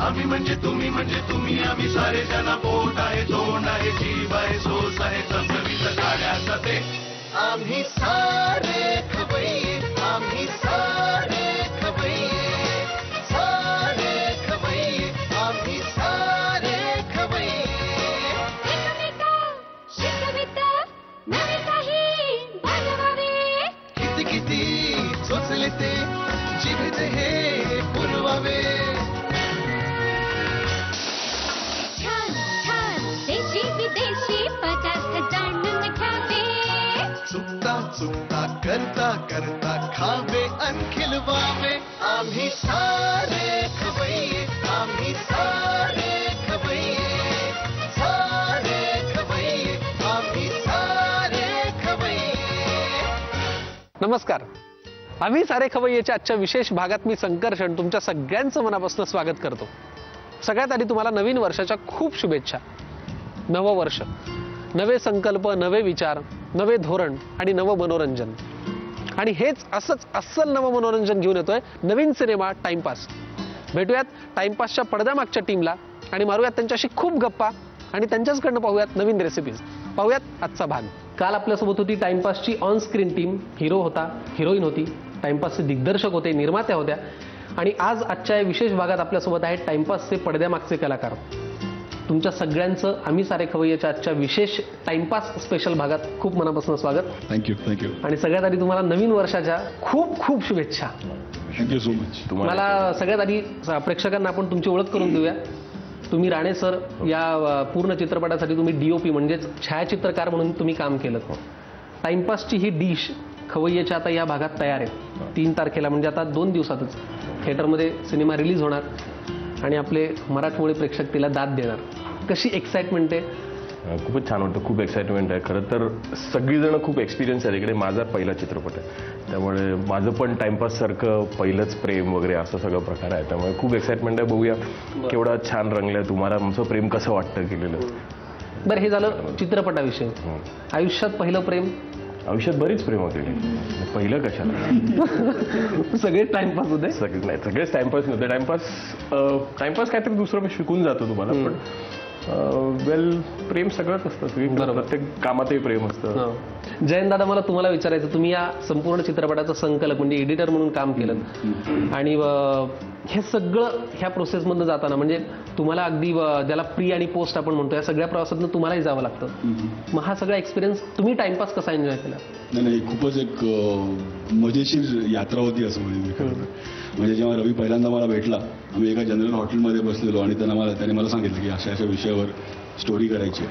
आम्ही म्हणजे तुम्ही आम्ही सारे जना पोट आहे तोंड आहे जीव आहे सोस आहे चमचमीत गाड्याचा ते आम्ही सारे खवय्ये आम्ही सारे खवय्ये सारे खवय्ये आम्ही सारे खवय्ये एकमेका शिकवित नवे काही बनवावे किती किती सोचले ते जीवित हे पुरवावे छान छान देशी विदेशी पदार्थ जाणून घ्यावे चुकता चुकता करता करता खावे अन खिलवावे आम्ही सारे खवय्ये आम्ही सारे खवय्ये सारे खवय्ये आम्ही सारे खवय्ये नमस्कार. आम्ही सारे खवय्येच्या आजच्या विशेष भागात मी संकर्षण तुमच्या सगळ्यांचं मनापासून स्वागत करतो. सगळ्यात आधी तुम्हाला नवीन वर्षाच्या खूप शुभेच्छा. नवं वर्ष, नवे संकल्प, नवे विचार, नवे धोरण आणि नवं मनोरंजन. आणि हेच असंच अस्सल नवं मनोरंजन घेऊन येतोय नवीन सिनेमा टाइमपास. भेटूयात टाइमपासच्या पडद्यामागच्या टीमला आणि मारूयात त्यांच्याशी खूप गप्पा आणि त्यांच्याचकडनं पाहूयात नवीन रेसिपीज. पाहूयात आजचा भाग. काल आपल्यासोबत होती टाइमपासची ऑन स्क्रीन टीम. हिरो होता, हिरोईन होती, टाइमपासचे दिग्दर्शक होते, निर्मात्या होत्या आणि आजच्या या विशेष भागात आपल्यासोबत आहेत टाइमपासचे पडद्यामागचे कलाकार. तुमच्या सगळ्यांचं आम्ही सारे खवय्येच्या आजच्या विशेष टाइमपास स्पेशल भागात खूप मनापासून स्वागत. थँक्यू. आणि सगळ्यात आधी तुम्हाला नवीन वर्षाच्या खूप खूप शुभेच्छा. Thank you so much. मला सगळ्यात आधी प्रेक्षकांना आपण तुमची ओळख करून देऊया. तुम्ही राणे सर या पूर्ण चित्रपटासाठी तुम्ही DOP म्हणजेच छायाचित्रकार म्हणून तुम्ही काम केलं. टाइमपासची ही डिश खवय्येच्या आता या भागात तयार आहे. 3 तारखेला म्हणजे आता 2 दिवसातच थिएटरमध्ये सिनेमा रिलीज होणार आणि आपले मराठमोळे प्रेक्षक तिला दाद देणार. कशी एक्साइटमेंट आहे? खूपच छान वाटतं. खूप एक्साइटमेंट आहे. खरं तर सगळीजणं खूप एक्सपिरियन्स आहे. इकडे माझा पहिला चित्रपट आहे त्यामुळे माझं पण टाइमपास सारखं पहिलंच प्रेम वगैरे असं सगळं प्रकार आहे. त्यामुळे खूप एक्साइटमेंट आहे. बघूया केवढा छान रंगलंय. तुम्हाला आमचं प्रेम कसं वाटतं केलेलं. बरं, हे झालं चित्रपटाविषयी. आयुष्यात पहिलं प्रेम? आयुष्यात बरीच प्रेम होते. पहिलं कशाला सगळे टाइमपास होते. सगळेच टाइमपास नव्हते. टाइमपास काहीतरी दुसरं शिकून जातो तुम्हाला. पण वेल प्रेम सगळंच असतं. प्रत्येक कामातही प्रेम असतं. जयंत दादा, मला तुम्हाला विचारायचं, तुम्ही या संपूर्ण चित्रपटाचं संकलक म्हणजे एडिटर म्हणून काम केलं आणि हे सगळं ह्या प्रोसेसमधनं जाताना म्हणजे तुम्हाला अगदी ज्याला प्री आणि पोस्ट आपण म्हणतो या सगळ्या प्रवासातनं तुम्हालाही जावं लागतं. मग हा सगळा एक्सपिरियन्स तुम्ही टाइमपास कसा एन्जॉय केला? नाही, खूपच एक मजेशीर यात्रा होती असं म्हणजे. म्हणजे जेव्हा रवी पहिल्यांदा मला भेटला, आम्ही एका जनरल हॉटेलमध्ये बसलेलो आणि त्याने मला सांगितलं की अशा विषयावर स्टोरी करायची.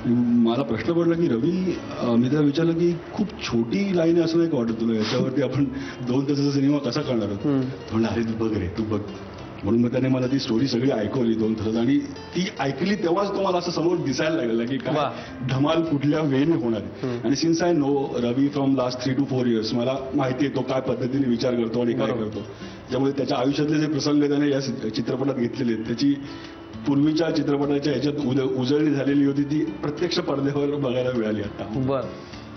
मला प्रश्न पडला की रवी, मी त्याला विचारलं की खूप छोटी लाईन असं नाही का वाटत तुला, याच्यावरती आपण 2 तासाचा सिनेमा कसा करणार आहोत? म्हणलं अरे तू बघ. म्हणून मग त्याने मला ती स्टोरी सगळी ऐकवली 2 तासात आणि ती ऐकली तेव्हाच तुम्हाला असं समोर दिसायला लागलं की काय धमाल कुठल्या वेने होणार आहे. आणि since I know Ravi from last 3 to 4 years मला माहिती आहे तो काय पद्धतीने विचार करतो आणि काय करतो. त्यामुळे त्याच्या आयुष्यातले जे प्रसंग त्याने या चित्रपटात घेतलेले आहेत त्याची पूर्वीच्या चित्रपटाच्या ह्याच्यात उजळणी झालेली होती ती प्रत्यक्ष पडद्यावर बघायला मिळाली आता.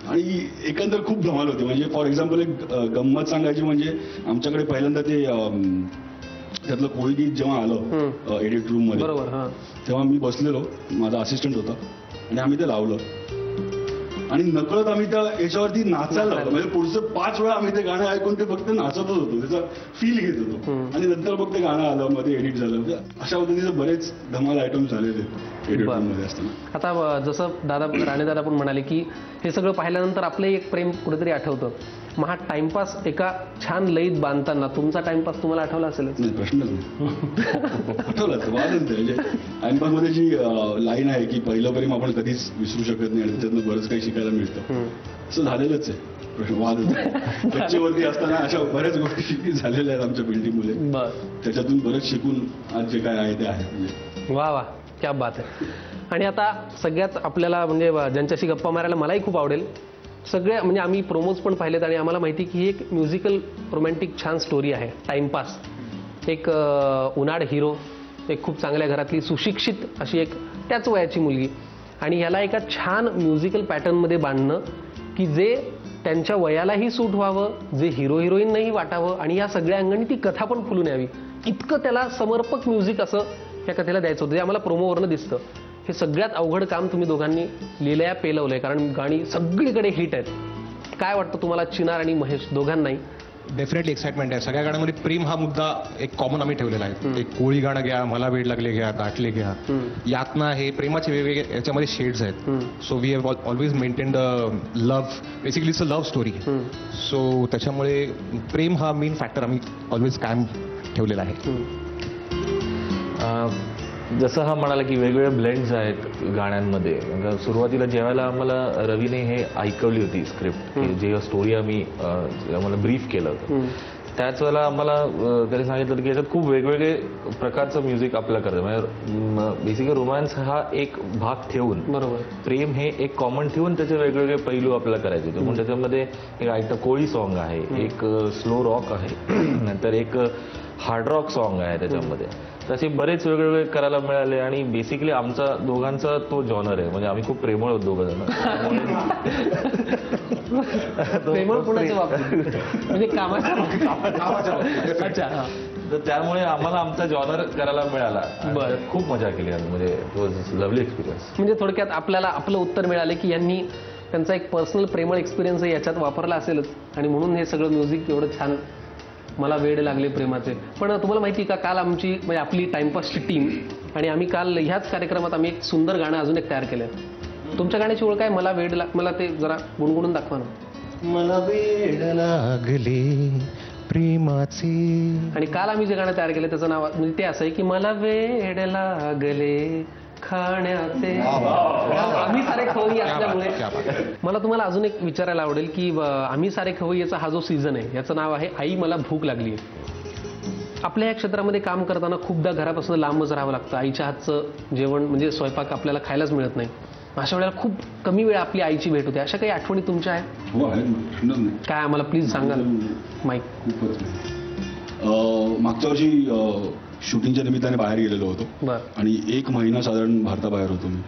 आणि एकंदर खूप धमाल होती. म्हणजे फॉर एक्झाम्पल एक गंमत सांगायची म्हणजे आमच्याकडे पहिल्यांदा ते त्यातलं कोळी गीत जेव्हा आलं एडिट रूम मध्ये तेव्हा मी बसलेलो, माझा असिस्टंट होता आणि आम्ही ते लावलं आणि नकळत आम्ही त्या याच्यावरती नाचायला लागलो. म्हणजे पुढचं 5 वेळा आम्ही ते गाणं ऐकून ते फक्त नाचतच होतो, त्याचा फील घेत होतो. आणि नंतर मग ते गाणं आलं, मध्ये एडिट झालं. अशा पद्धतीचे बरेच धमाल आयटम झालेले एडिट रूम मध्ये असताना. आता जसं राणे दादा पण म्हणाले की हे सगळं पाहिल्यानंतर आपलं एक प्रेम कुठेतरी आठवतं. मग हा टाइमपास एका छान लईत बांधताना तुमचा टाइमपास तुम्हाला आठवला असेल? नाही, प्रश्नच नाही. आठवलाच वादच म्हणजे टाइमपास मध्ये जी लाईन आहे की पहिलं प्रेम आपण कधीच विसरू शकत नाही आणि त्याच्यातनं बरंच काही शिकायला मिळतं, असं झालेलंच आहे. प्रश्न वादच त्याच्यावरती असताना अशा बऱ्याच गोष्टी झालेल्या आहेत आमच्या बिल्डिंगमध्ये. त्याच्यातून बरंच शिकून आज जे काय आहे ते आहे. म्हणजे वा वा, क्या बात आहे. आणि आता सगळ्यात आपल्याला म्हणजे ज्यांच्याशी गप्पा मारायला मलाही खूप आवडेल. सगळे म्हणजे आम्ही प्रोमोज पण पाहिलेत आणि आम्हाला माहिती की ही एक म्युझिकल रोमॅन्टिक छान स्टोरी आहे टाइमपास. एक उन्हाळ हिरो, एक खूप चांगल्या घरातली सुशिक्षित अशी एक त्याच वयाची मुलगी आणि ह्याला एका छान म्युझिकल पॅटर्नमध्ये बांधणं की जे त्यांच्या वयालाही सूट व्हावं, जे हिरो हिरोईनही वाटावं आणि या सगळ्या अंगाने ती कथा पण फुलून यावी, इतकं त्याला समर्पक म्युझिक असं या कथेला द्यायचं होतं, जे आम्हाला प्रोमोवरनं दिसतं. हे सगळ्यात अवघड काम तुम्ही दोघांनी लिहिलंय, पेलवलंय, कारण गाणी सगळीकडे हिट आहेत. काय वाटतं तुम्हाला चिनार आणि महेश दोघांनाही? डेफिनेटली एक्साइटमेंट आहे. सगळ्या गाण्यामध्ये प्रेम हा मुद्दा एक कॉमन आम्ही ठेवलेला आहे. एक कोळी गाणं घ्या, मला वेड लागले घ्या, दाटले घ्या, यातना हे प्रेमाचे वेगवेगळे याच्यामध्ये शेड्स आहेत. So we have always maintain the love, basically it's a love story. So त्याच्यामुळे प्रेम हा मेन फॅक्टर आम्ही ऑलवेज कायम ठेवलेला आहे. जसं हा म्हणाला की वेगवेगळे ब्लेंड्स आहेत गाण्यांमध्ये. सुरुवातीला ज्यावेळेला आम्हाला रवीने हे ऐकवली होती स्क्रिप्ट, जे स्टोरी आम्ही आम्हाला ब्रीफ केलं होतं, त्याच वेळेला आम्हाला त्याने सांगितलं की याच्यात खूप वेगवेगळे प्रकारचं म्युझिक आपल्याला करायचं. म्हणजे बेसिकली रोमॅन्स हा एक भाग ठेवून, बरोबर, प्रेम हे एक कॉमन ठेवून त्याचे वेगवेगळे पैलू आपल्याला करायचे होते. म्हणून त्याच्यामध्ये एक आयटम कोळी सॉन्ग आहे, एक स्लो रॉक आहे, नंतर एक हार्ड रॉक सॉन्ग आहे त्याच्यामध्ये. तसे बरेच वेगवेगळे करायला मिळाले आणि बेसिकली आमचा दोघांचा तो जॉनर आहे. म्हणजे आम्ही खूप प्रेमळ होतो दोघं जण. प्रेमळ पुण्याच्या बाबतीत म्हणजे कामाच्या. अच्छा. तर त्यामुळे आम्हाला आमचा जॉनर करायला मिळाला. बरं, खूप मजा केली आम्ही. म्हणजे इट वॉज लव्हली एक्सपिरियन्स. म्हणजे थोडक्यात आपल्याला आपलं उत्तर मिळालं की यांनी त्यांचा एक पर्सनल प्रेमळ एक्सपिरियन्स याच्यात वापरला असेलच आणि म्हणून हे सगळं म्युझिक एवढं छान मला वेड लागले प्रेमाचे. पण तुम्हाला माहिती का, काल आमची म्हणजे आपली टाइमपासची टीम आणि आम्ही काल ह्याच कार्यक्रमात आम्ही एक सुंदर गाणं अजून एक तयार केलं. तुमच्या गाण्याची ओळख आहे, मला वेड मला ते जरा गुणगुणून दाखवा ना. मला वेड लागले प्रेमाचे. आणि काल आम्ही जे गाणं तयार केलं त्याचं नाव म्हणजे ते असं आहे की मला वेड लागले खाण्याचे. आम्ही सारे खवय्ये असल्यामुळे मला तुम्हाला अजून एक विचारायला आवडेल की आम्ही सारे खवय्येचा हा जो सीझन आहे याचं नाव आहे आई मला भूक लागली. आपल्या या क्षेत्रामध्ये काम करताना खूपदा घरापासून लांबच राहावं लागतं. आईच्या हातचं जेवण म्हणजे स्वयंपाक आपल्याला खायलाच मिळत नाही. अशा वेळेला खूप कमी वेळा आपली आईची भेट होते. अशा काही आठवणी तुमच्या आहेत? हो आहेत ना, प्रश्नच नाही. काय आम्हाला प्लीज सांगाल माईक? खूपच. मागच्या वर्षी शूटिंगच्या निमित्ताने बाहेर गेलेलो होतो. बरं. आणि 1 महिना साधारण भारताबाहेर होतो मी.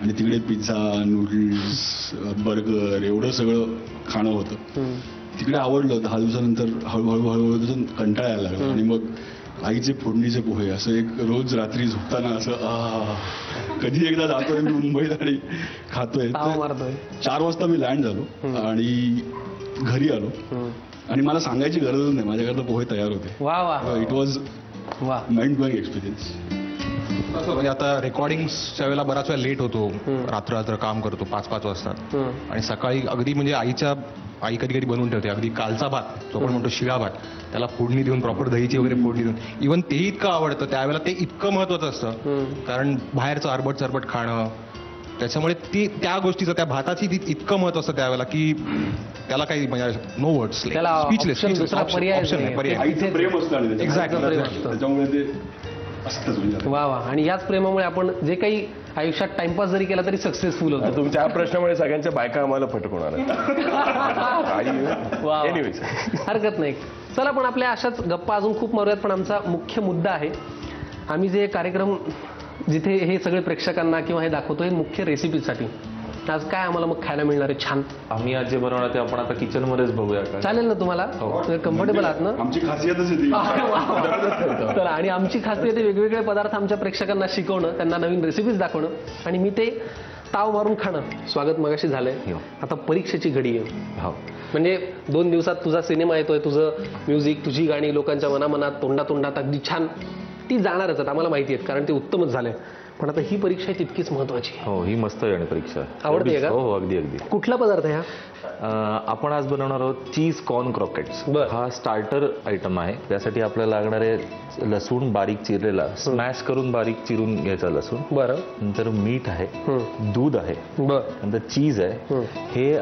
आणि तिकडे पिझ्झा, नूडल्स, बर्गर एवढं सगळं खाणं होतं. तिकडे आवडलं. 10 दिवसानंतर हळूहळू त्यातून कंटाळा यायला लागला. आणि मग आईचे फोडणीचे पोहे असं एक रोज रात्री झोपताना असं कधी एकदा जातोय मी मुंबईत आणि खातोय. 4 वाजता मी लँड झालो आणि घरी आलो आणि मला सांगायची गरजच नाही, माझ्याकडे पोहे तयार होते. वा वा. It was mind blowing experience. म्हणजे आता रेकॉर्डिंगच्या वेळेला बराच वेळा लेट होतो, रात्र काम करतो 5-5 वाजता. आणि सकाळी अगदी म्हणजे आई कधी कधी बनवून ठेवते अगदी कालचा भात, जो आपण म्हणतो शिळा भात, त्याला फोडणी देऊन प्रॉपर दहीची वगैरे फोडणी देऊन. इव्हन तेही इतकं आवडतं त्यावेळेला, ते इतकं महत्वाचं असतं कारण बाहेरचं सरबट खाणं, त्याच्यामुळे त्या गोष्टीचं, त्या भाताची इतकं महत्व असतं त्यावेळेला की त्याला काही म्हणजे नो वर्ड्स, स्पीचलेस. आईचं प्रेम असतं एक्झॅक्टली, त्याच्यामुळे ते असतंच. म्हणजे वा वा. आणि याच प्रेमामुळे आपण जे काही आयुष्यात टाइमपास जरी केला तरी सक्सेसफुल होतो. तुमच्या या प्रश्नामुळे सगळ्यांच्या बायका आम्हाला फटकवणार आहेत. हरकत नाही. चला, पण आपल्या अशाच गप्पा अजून खूप मारूयात. पण आमचा मुख्य मुद्दा आहे, आम्ही जे कार्यक्रम जिथे हे सगळे प्रेक्षकांना किंवा हे दाखवतोय मुख्य रेसिपीसाठी. आज काय आम्हाला मग खायला मिळणार आहे छान? आम्ही आज जे बनवणार ते आपण आता किचन मध्येच बघूया. चालेल ना तुम्हाला? कम्फर्टेबल आहात ना? आमची खासियतच आहे. तर आणि आमची खासियत वेगवेगळे पदार्थ आमच्या प्रेक्षकांना शिकवणं, त्यांना नवीन रेसिपीज दाखवणं आणि मी ते ताव मारून खाणं. स्वागत मगाशी झालंय, आता परीक्षेची घडी आहे. म्हणजे 2 दिवसात तुझा सिनेमा येतोय, तुझं म्युझिक, तुझी गाणी लोकांच्या मनामनात, तोंडातोंडात अगदी छान ती जाणारच आहेत, आम्हाला माहिती आहेत, कारण ते उत्तमच झालंय. पण आता ही परीक्षा तितकीच महत्वाची. हो, ही मस्त आहे आणि परीक्षा आवडते का? हो, अगदी अगदी. कुठला पदार्थ आहे हा? आपण आज बनवणार आहोत चीज कॉर्न क्रॉकेट्स. हा स्टार्टर आयटम आहे. त्यासाठी आपल्याला लागणारे लसूण बारीक चिरलेला, स्मॅश करून बारीक चिरून घ्यायचा लसूण. बरं. नंतर मीठ आहे, दूध आहे, नंतर चीज आहे. हे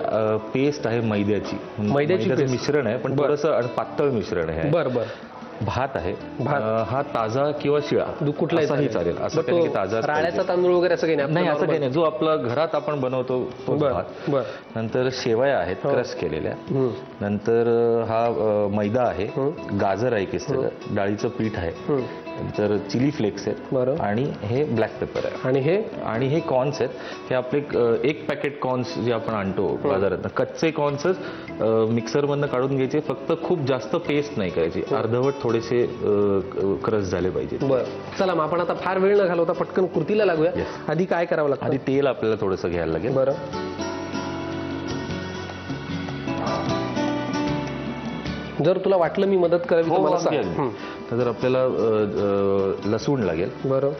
पेस्ट आहे मैद्याची मिश्रण आहे, पण थोडंसं पातळ मिश्रण आहे. बरं बरं. भात आहे. हा ताजा किंवा शिळा कुठलाही असाही चालेल. असं बट काही तो की ताजा राळ्याचा तांदूळ वगैरे असं काही नाही, असं काही नाही. जो आपला घरात आपण बनवतो तो भात. नंतर शेवया आहेत क्रश केलेल्या. नंतर हा मैदा आहे, गाजर आहे किसलेलं, डाळीचं पीठ आहे, नंतर चिली फ्लेक्स आहेत आणि हे ब्लॅक पेपर आहे आणि हे कॉर्न्स आहेत. हे आपले एक पॅकेट कॉर्न्स जे आपण आणतो बाजारात, कच्चे कॉर्न्सच मिक्सरमधनं काढून घ्यायचे. फक्त खूप जास्त पेस्ट नाही करायची, अर्धवट थोडेसे क्रश झाले पाहिजे. बरं, चला मग आपण आता फार वेळ न घालवता पटकन कृतीला लागूया. आधी काय करावं लागतं? आधी तेल आपल्याला थोडंसं घ्यायला लागेल. बरं, जर तुला वाटलं मी मदत करावी तर मला सांग. तर आपल्याला लसूण लागेल. बरं,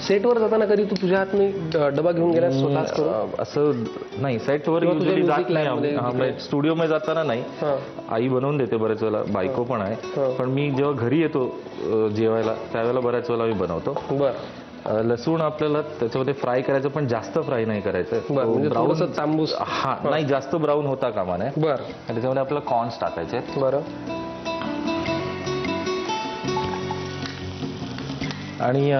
सेटवर जाताना कधी तू तुझ्या हातने डबा घेऊन गेला स्वतःच? असं नाही, सेटवर युजली जात नाही. स्टुडिओमध्ये जाताना नाही, आई बनवून देते बऱ्याच वेळेला, बायको पण आहे. पण मी जेव्हा घरी येतो जेवायला त्यावेळेला बऱ्याच वेळेला मी बनवतो. बरं, लसूण आपल्याला त्याच्यामध्ये फ्राय करायचं, पण जास्त फ्राय नाही करायचं. ब्राऊन तांबूस, हा नाही, जास्त ब्राऊन होता कामा नये. बरं, त्याच्यामध्ये आपल्याला कॉर्न्स टाकायचे. बरं, आणि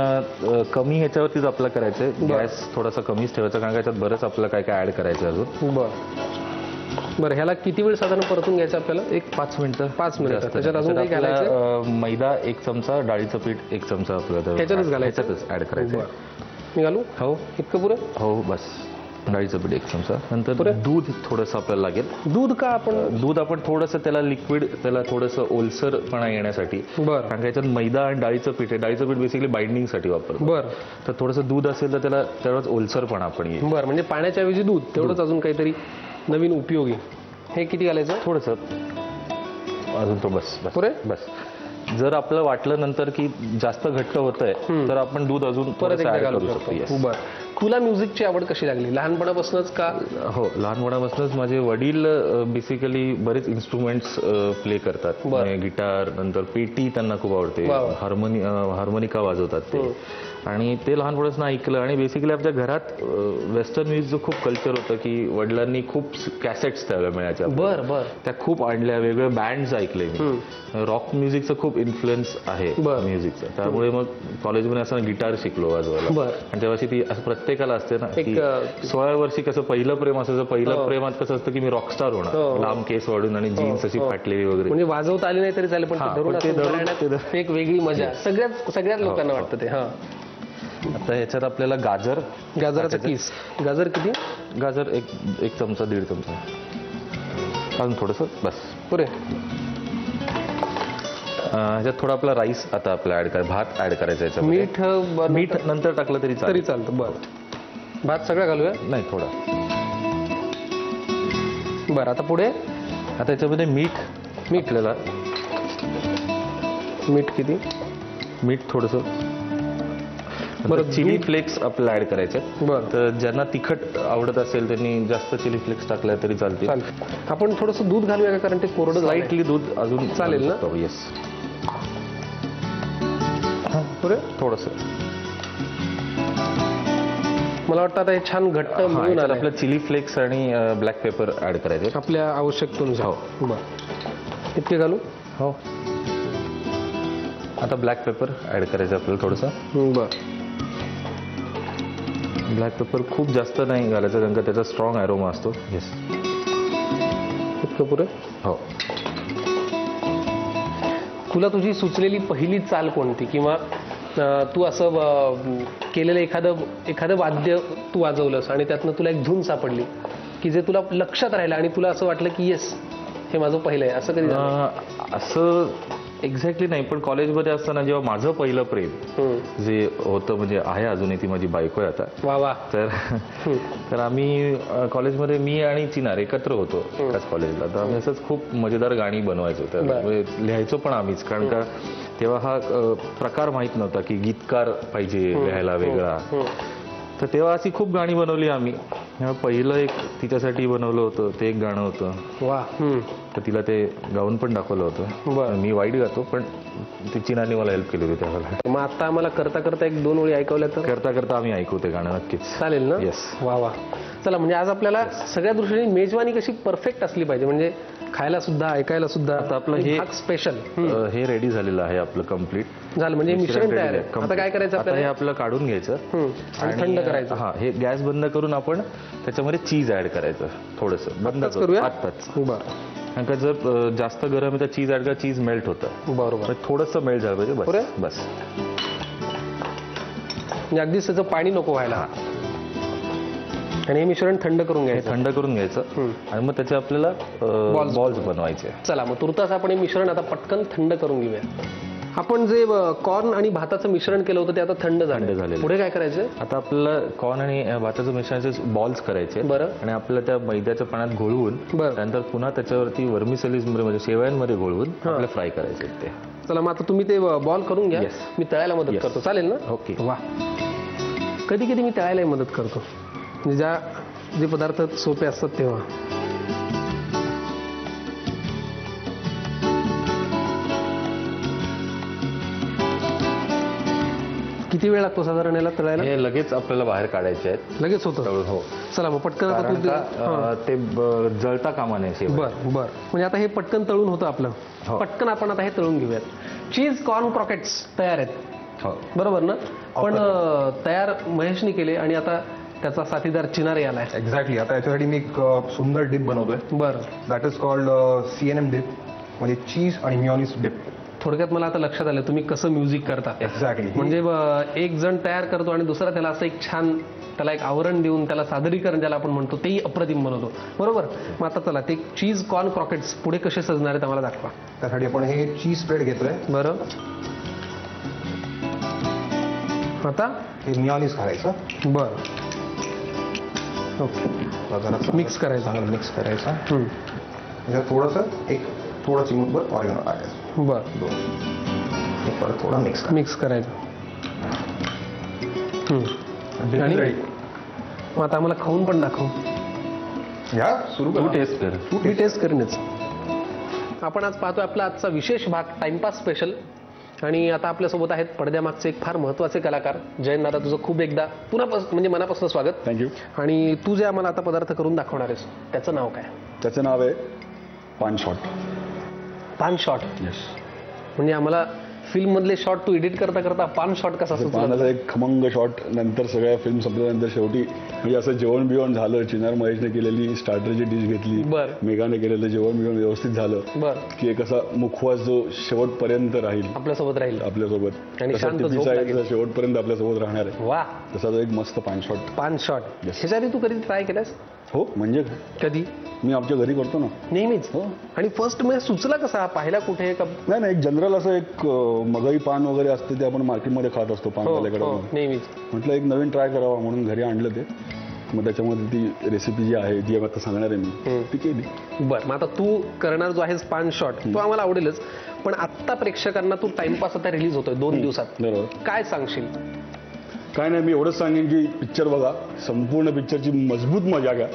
कमी ह्याच्यावरतीच आपल्याला करायचंय. गॅस थोडासा कमीच ठेवायचा, कारण याच्यात बरंच आपल्याला काय काय ऍड करायचं अजून. बरं, ह्याला किती वेळ साधारण परतून घ्यायचं आपल्याला? एक 5 मिनिटं. 5 मिनिटं. त्याच्यात अजून काही घालायचं? मैदा 1 चमचा, डाळीचं पीठ 1 चमचा आपल्याला ह्याच्यातच घालायचं, ह्याच्यातच ऍड करायचं. मी घालू? हो, इतकं पुरं? हो, बस. डाळीचं पीठ 1 चमचा. नंतर दूध थोडंसं आपल्याला लागेल. दूध का आपण? दूध आपण थोडंसं त्याला लिक्विड, त्याला थोडंसं ओलसरपणा येण्यासाठी. बरं, कारण याच्यात मैदा आणि डाळीचं पीठ आहे. डाळीचं पीठ बेसिकली बाइंडिंगसाठी वापरतो. बरं, तर थोडंसं दूध असेल तर त्याला तेवढाच ओलसरपणा आपण येईल. बरं, म्हणजे पाण्याच्या ऐवजी दूध, तेवढंच अजून काहीतरी नवीन उपयोगी. हे किती घालायचं? थोडंसं अजून तो बस पुरे. बस. जर आपलं वाटलं नंतर की जास्त घट्ट होतंय तर आपण दूध अजून परत एकदा ऍड घालू करू शकतो. शकतो. बरं, तुला म्युझिकची आवड कशी लागली? लहानपणापासूनच का? हो, लहानपणापासूनच माझे वडील बेसिकली बरेच इन्स्ट्रुमेंट्स प्ले करतात. गिटार, नंतर पेटी त्यांना खूप आवडते, हार्मोनिका वाजवतात ते. आणि ते लहानपणापासून ऐकलं. आणि बेसिकली आपल्या घरात वेस्टर्न म्युझिकचं खूप कल्चर होतं की वडिलांनी खूप कॅसेट्स त्यावेळेला मिळायच्या. बरं, त्या खूप आणल्या, वेगवेगळे बँड्स ऐकले मी. रॉक म्युझिकचं खूप इन्फ्लुएन्स आहे म्युझिकचं. त्यामुळे मग कॉलेजमध्ये असताना गिटार शिकलो वाजवायला. आणि तेव्हा ती प्रत्येकाला असते ना की 16 वर्षी कसं पहिलं प्रेम असायचं. पहिलं प्रेमात कसं असतं की मी रॉकस्टार होणार, लांब केस वाढून आणि जीन्स अशी फाटलेली वगैरे. म्हणजे वाजवता आली नाही तरी चालेल, पण एक वेगळी मजा सगळ्याच लोकांना वाटतं ते. हा, आता ह्याच्यात आपल्याला गाजराचा पीस. गाजर किती? गाजर 1 चमचा, 1.5 चमचा. अजून थोडंसं बस पुरे. ह्याच्यात थोडा आपला राईस आता आपला ऍड करायचा, भात ऍड करायचा. मीठ नंतर टाकलं तरी चालतं. बरं, भात सगळं घालूया? नाही, थोडा. बरं, आता पुढे? आता याच्यामध्ये मीठ आपल्याला. मीठ किती? मीठ थोडंसं. बरं, चिली फ्लेक्स आपल्याला ऍड करायचे. तर ज्यांना तिखट आवडत असेल त्यांनी जास्त चिली फ्लेक्स टाकल्या तरी चालतील. आपण थोडंसं दूध घालूया का? कारण ते कोरडं. स्लाइटली दूध अजून चालेल ना? येस, पुरे थोडंसं. मला वाटतं आता हे छान घट्ट मिळून आलं. आपल्या चिली फ्लेक्स आणि ब्लॅक पेपर ऍड करायचे आपल्या आवश्यकतेनुसार. हो, बरं, इतके घालू? हो. आता ब्लॅक पेपर ऍड करायचं आपल्याला थोडंसं. बरं, ब्लॅक पेपर खूप जास्त नाही घालायचं, कारण का त्याचा स्ट्रॉंग अरोमा असतो. येस, इतकं पुरे. हो. तुला तुझी सुचलेली पहिली चाल कोणती? किंवा तू असं केलेलं एखादं वाद्य तू वाजवलंस आणि त्यातनं तुला एक धून सापडली की जे तुला लक्षात राहिलं आणि तुला असं वाटलं की येस, हे माझं पहिलं आहे, असं कधी? असं एक्झॅक्टली नाही, पण कॉलेजमध्ये असताना जेव्हा माझं पहिलं प्रेम जे होतं, म्हणजे आहे अजूनही, ती माझी बायको आहे आता. वा वा. तर आम्ही कॉलेजमध्ये मी आणि चिनार एकत्र होतो एकाच कॉलेजला. तर आम्ही असंच खूप मजेदार गाणी बनवायचो. तर लिहायचो पण आम्हीच, कारण का तेव्हा हा प्रकार माहीत नव्हता की गीतकार पाहिजे लिहायला वेगळा. तर तेव्हा अशी खूप गाणी बनवली आम्ही. पहिलं एक तिच्यासाठी बनवलं होतं, ते एक गाणं होतं. वा. तर तिला ते गाऊन पण दाखवलं होतं. मी वाईट गातो, पण ती चिनाने मला हेल्प केली होती त्यावेळेला. मग आता आम्हाला करता करता 1-2 ओळी ऐकवल्या तर? करता करता आम्ही ऐकू ते गाणं नक्कीच. चालेल ना? येस. वा वा. चला म्हणजे आज आपल्याला सगळ्या दृष्टीने मेजवानी कशी परफेक्ट असली पाहिजे, म्हणजे खायला सुद्धा ऐकायला सुद्धा. आता आपलं हे स्पेशल हे रेडी झालेलं आहे आपलं कम्प्लीट झालं, म्हणजे मिश्रण तयार आहे. आता काय करायचं आता हे आपल्याला? आपलं काढून घ्यायचं आणि थंड करायचं. हा, हे गॅस बंद करून आपण त्याच्यामध्ये चीज ऍड करायचं थोडंसं. बंद आत्ताच करूया? आत्ताच. बरं कारण का जर जास्त गरम आहे तर चीज ऍड करा, चीज मेल्ट होतं. बरोबर. थोडंसं मेल्ट झालं पाहिजे पुरे? बस बस. म्हणजे अगदीच त्याचं पाणी नको व्हायला. आणि हे मिश्रण थंड करून हे घ्यायचं. थंड करून घ्यायचं आणि मग त्याचे आपल्याला बॉल्स बनवायचे. चला मग तुर्तास आपण हे मिश्रण आता पटकन थंड करून घेऊया. आपण जे कॉर्न आणि भाताचं मिश्रण केलं होतं ते आता थंड झालं. पुढे काय करायचं? आता आपल्याला कॉर्न आणि भाताचं मिश्रणाचे बॉल्स करायचे. बरं. आणि आपल्याला त्या मैद्याच्या पाण्यात घोळवून बरं. त्यानंतर पुन्हा त्याच्यावरती वर्मिसेलिस म्हणजे शेवयांमध्ये घोळवून आपल्याला फ्राय करायचे ते. चला मग आता तुम्ही ते बॉल करून घ्या. Yes. मी तळायला मदत Yes. करतो, चालेल ना? ओके. वा. कधी कधी मी तळायलाही मदत करतो, म्हणजे जे पदार्थ सोपे असतात तेव्हा. किती वेळ लागतो साधारण याला तळायला? हे लगेच आपल्याला बाहेर काढायचे आहेत. लगेच होतं? हो. चला मग पटकन आता कारण तू का, ते जळता कामा नये शेवया. बर बर. म्हणजे आता हे पटकन तळून होतं आपलं. हो. पटकन आपण आता हे तळून घेऊयात. चीज कॉर्न क्रॉकेट्स तयार आहेत. हो. बरोबर ना? पण तयार महेशने केले आणि आता त्याचा साथीदार चिनारे आलाय. एक्झॅक्टली. आता याच्यासाठी मी एक सुंदर डिप बनवतोय. बरं. That is called CNM dip, म्हणजे चीज आणि मिओनिस डिप. थोडक्यात मला आता लक्षात आलं तुम्ही कसं म्युझिक करता. एक्झॅक्टली. म्हणजे एक जण तयार करतो आणि दुसरा त्याला असं एक छान त्याला एक आवरण देऊन त्याला सादरीकरण ज्याला आपण म्हणतो तेही अप्रतिम बनवतो. बरोबर. मग आता चला ते चीज कॉर्न क्रॉकेट्स पुढे कसे सजणार आहेत आम्हाला दाखवा. त्यासाठी आपण हे चीज स्प्रेड घेतोय. बरं. आता हे मिओनिस घालायचं. बरं. ओके. जरा मिक्स करायचं. चांगलं मिक्स करायचं. त्याच्यात थोडंसं थोडं चिमूटभर ऑरिगॅनो टाकायचं. बरं. हे परत थोडं मिक्स करायचं. आणि मग आता आम्हाला खाऊन पण दाखव. या सुरू तू करा. टेस्ट कर. मी टेस्ट करीनच. आपण आज पाहतोय आपला आजचा विशेष भाग टाइमपास स्पेशल. आणि आता आपल्यासोबत आहेत पडद्यामागचे एक फार महत्त्वाचे कलाकार. जयंत दादा, तुझं खूप एकदा पुन्हा म्हणजे मनापासून स्वागत. थँक्यू. आणि तू जे आम्हाला आता पदार्थ करून दाखवणार आहेस त्याचं नाव काय? त्याचं नाव आहे पान शॉट. पान शॉट. येस. म्हणजे आम्हाला फिल्म मधले शॉट तू एडिट करता करता पान शॉट कसा सुचला? पानाचा एक खमंग शॉट. नंतर सगळ्या फिल्म संपल्यानंतर शेवटी म्हणजे असं जेवण बिवण झालं. चिनार महेशने केलेली स्टार्टरची डिश घेतली. बरं. मेघाने केलेलं जेवण बिवण व्यवस्थित झालं बरं. की एक असा मुखवास जो शेवटपर्यंत राहील आपल्यासोबत राहील आपल्यासोबत. आणि तसा शांत झोप टिपीचा लागेल. एक शेवटपर्यंत आपल्यासोबत राहणार आहे. वा. तसा तो एक मस्त पान शॉट. पान शॉट. Yes. ह्याच्या आधी तू कधी ट्राय केलास? हो. म्हणजे कधी? मी आमच्या घरी करतो ना नेहमीच. हो. आणि फर्स्ट म्हणजे सुचला कसा? पाहिला कुठे का? नाही एक जनरल असं एक मगई पान वगैरे असते ते आपण मार्केटमध्ये खात असतो पानवाल्याकडे. नेहमीच म्हटलं एक नवीन ट्राय करावा म्हणून घरी आणलं ते. मग त्याच्यामध्ये ती रेसिपी जी आहे जी आता सांगणार आहे मी ती केली. बरं. मग आता तू करणार जो आहेस पान शॉट तो आम्हाला आवडेलच. पण आत्ता प्रेक्षकांना तू टाइमपास आता रिलीज होतोय 2 दिवसात. बरोबर. काय सांगशील? काय नाही, मी एवढंच सांगेन की पिक्चर बघा. संपूर्ण पिक्चरची मजबूत मजा घ्या.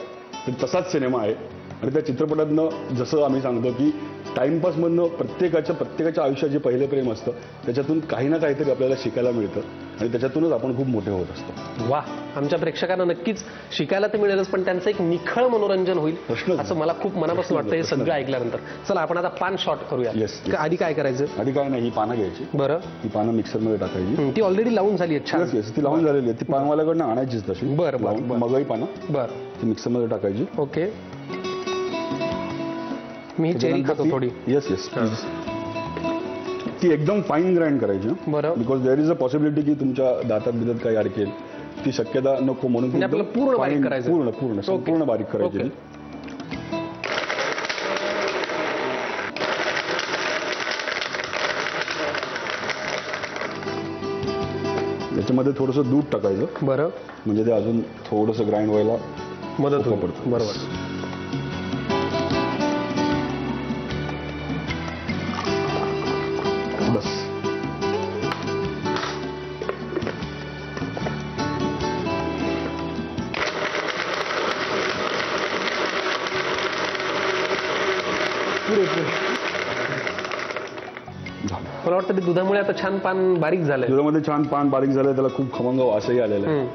तसाच सिनेमा आहे. आणि त्या चित्रपटातनं जसं आम्ही सांगतो की टाइमपासमधनं प्रत्येकाच्या आयुष्यात जे पहिलं प्रेम असतं त्याच्यातून काही ना काहीतरी आपल्याला शिकायला मिळतं आणि त्याच्यातूनच आपण खूप मोठे होत असतो. वा. आमच्या प्रेक्षकांना नक्कीच शिकायला तर मिळेलच पण त्यांचं एक निखळ मनोरंजन होईल प्रश्नच असं मला खूप मनापासून वाटतं हे सगळं ऐकल्यानंतर. चला आपण आता पान शॉट करूया. Yes. आधी काय करायचं? आधी काय नाही, ही पानं घ्यायची. बरं. ही पानं मिक्सरमध्ये टाकायची. ती ऑलरेडी लावून झाली आहेत छान. येस ती लावून झालेली आहे. ती पानवाल्याकडनं आणायचीच तशी. बरं, बरं, बरं. मगई पानं बरं. ती मिक्सरमध्ये टाकायची. ओके. मी चेरी खातो थोडी. Yes please. ती एकदम फाईन ग्राइंड करायची. बरं. Because there is a possibility की तुमच्या दातात बिदात काही अडकेल. ती शक्यता नको म्हणून म्हणजे आपल्याला पूर्ण बारीक करायचं. पूर्ण संपूर्ण बारीक करायची. त्याच्यामध्ये थोडंसं दूध टाकायचं. बरं. म्हणजे ते अजून थोडंसं ग्राइंड व्हायला मदत होतं. होईल. बरोबर. बस. मला वाटतं ते दुधामुळे आता छान पान बारीक झालंय. दुधामध्ये छान पान बारीक झालंय. त्याला खूप खमंग वासही आलेला आहे.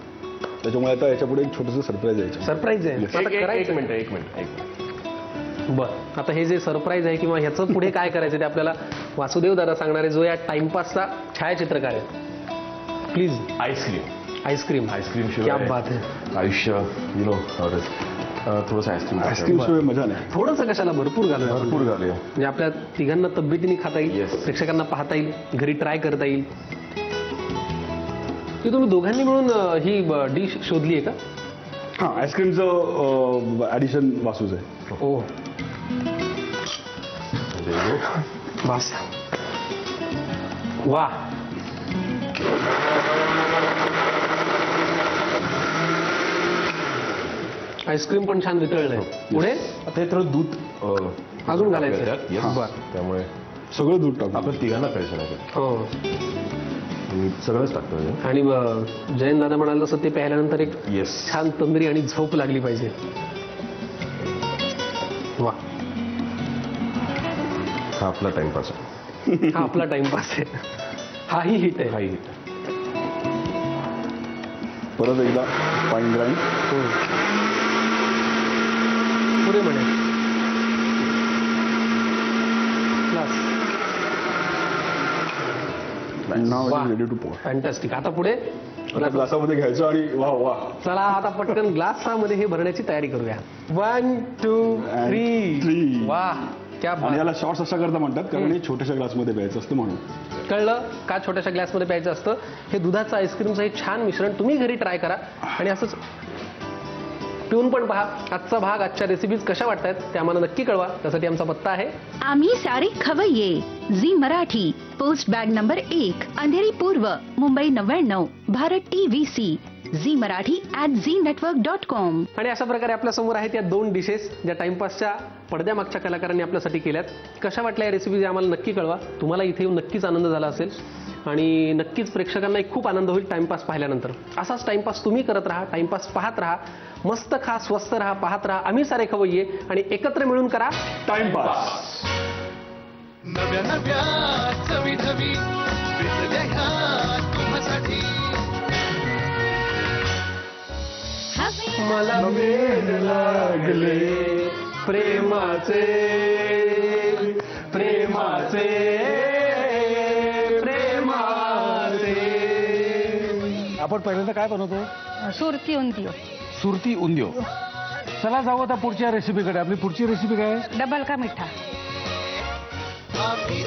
त्याच्यामुळे आता याच्यापुढे एक छोटंसं सरप्राईज आहे. सरप्राईज आहे आता एक करायचं. मिनिट. बरं आता हे जे सरप्राईज आहे किंवा ह्याचं पुढे काय करायचं ते आपल्याला वासुदेव दादा सांगणार आहे, जो या टाइमपासचा छायाचित्रकार आहे. प्लीज. आईस्क्रीम आईस्क्रीम क्या शिवाय बात आहे. आयुष्य थोडंसं आईस्क्रीम शिवाय मजा नाही. थोडंसं कशाला भरपूर घालूया. घालूया. म्हणजे आपल्या तिघांना तब्येतीने खाता येईल, Yes. प्रेक्षकांना पाहता येईल, घरी ट्राय करता येईल. की तुम्ही दोघांनी मिळून ही डिश शोधली आहे का? हां, आईस्क्रीमचं ॲडिशन वासूच आहे. ओ बस वा. आईस्क्रीम पण छान वितळलंय. पुढे आता हे थोडं दूध अजून घालायचं. Yes. बरं. त्यामुळे सगळं दूध टाकू. आपण तिघांना खायचं नाही. हो मी सगळंच टाकतो. आणि जयंत दादा म्हणाल तसं ते प्यायल्यानंतर एक येस. छान तंद्री आणि झोप लागली पाहिजे. वा. हा आपला टाइमपास आहे. हा आपला टाइमपास आहे. हाही हिट आहे. हाही परत एकदा फाईन ग्राइंड. पुढे म्हणे प्लस. नाव रेडी टू पोर. फॅन्टॅस्टिक. आता पुढे आता ग्लासामध्ये घ्यायचं आणि वा वा. चला आता पटकन ग्लासामध्ये हे भरण्याची तयारी करूया. 1 2 3 3. वा क्या आणि बात. याला शॉर्ट्स असा करता म्हणतात कारण हे छोट्याशा ग्लासमध्ये प्यायचं असतं म्हणून. कळलं का छोट्याशा ग्लासमध्ये प्यायचं असतं. हे दुधाचं आईस्क्रीमचं हे छान मिश्रण तुम्ही घरी ट्राय करा आणि असंच पिऊन पण पहा. आजचा भाग, आजच्या रेसिपीज कशा वाटतायत ते आम्हाला नक्की कळवा. त्यासाठी आमचा पत्ता आहे आम्ही सारे खवय्ये, Zee Marathi, post bag number 1, Andheri पूर्व, मुंबई 99, भारत TVC, झी मराठी @znetwork.com. आणि अशा प्रकारे आपल्या समोर आहेत या 2 डिशेस ज्या टाइमपासच्या पडद्यामागच्या कलाकारांनी आपल्यासाठी केल्यात. कशा वाटल्या या रेसिपीज आम्हाला नक्की कळवा. तुम्हाला इथे येऊन नक्कीच आनंद झाला असेल आणि नक्कीच प्रेक्षकांना एक खूप आनंद होईल टाइमपास पाहिल्यानंतर. असाच टाइमपास तुम्ही करत राहा, टाइमपास पाहत राहा, मस्त खा, स्वस्त राहा, पाहत राहा. आम्ही सारे खवय्ये आणि एकत्र मिळून करा टाइमपास. नव्या नव्या चवी ढवी भेटल्या ह्या तुम्हासाठी. मला वेड लागले प्रेमाचे प्रेमाचे प्रेमाचे. आपण पहिल्यांदा काय बनवतो? सुरती उंदियो. सुरती उंदियो. चला जाऊ आता पुढच्या रेसिपीकडे. आपली पुढची रेसिपी काय आहे? डबल का मिठा. आम्ही